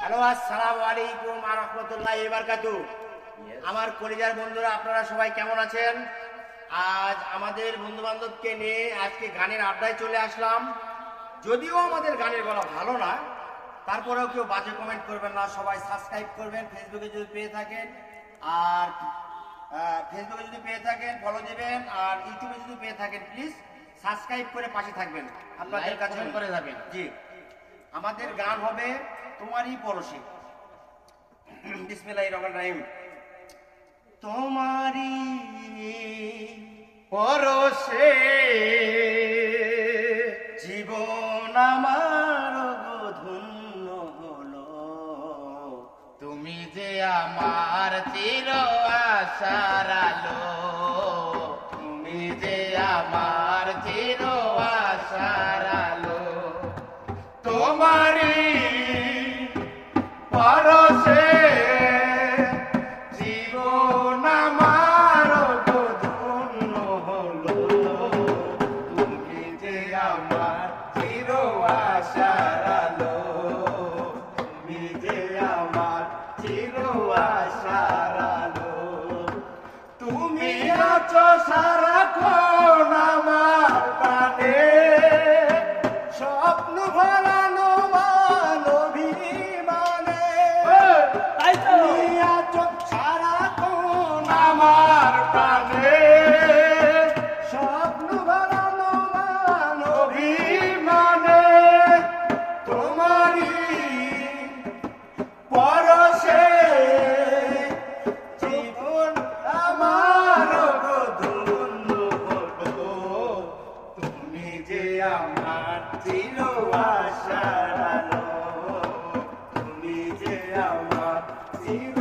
Hello, আসসালামু আলাইকুম ওয়া রাহমাতুল্লাহি ওয়া বারাকাতুহু। আমার কলিজার বন্ধুরা, আপনারা সবাই কেমন আছেন? আজ আমাদের বন্ধু বান্ধবকে নিয়ে আজকে গানের আড্ডায় চলে আসলাম। যদিও আমাদের গানের গলা ভালো না, তারপরেও কেউ বাজে কমেন্ট করবেন না, সবাই সাবস্ক্রাইব করবেন। ফেসবুকে যদি পেয়ে থাকেন আর ফেসবুকে যদি পেয়ে থাকেন ফলো দিবেন, আর ইউটিউবে যদি পেয়ে থাকেন প্লিজ সাবস্ক্রাইব করে পাশে থাকবেন, আপনাদের কাছে করে যাবেন। জি, আমাদের গান হবে তোমারই পরশে। বিসমিল্লাহির রহমানির রহিম। তোমারই পরশে জীবন আমার ধন্য হলো, তুমি যে আমার চির আশার আলো, তুমি যে আমার চির আশার আলো। তোমারই পরশে জীবন আমার ধন্য হলো, তুমি যে আমার চির আশার আলো, তুমি যে আমার চির আশার আলো। তুমি আছো সারাক্ষণ আমার প্রাণে, স্বপ্ন ভরানো মানবিমানে। তুমি আছো সারাক্ষণ আমার প্রাণে, স্বপ্ন ভরানো অভিমানে। তোমারই পরশে জীবন আমার ধন্য হলো, তুমি যে আমার চির আশার আলো, তুমি যে আমার চির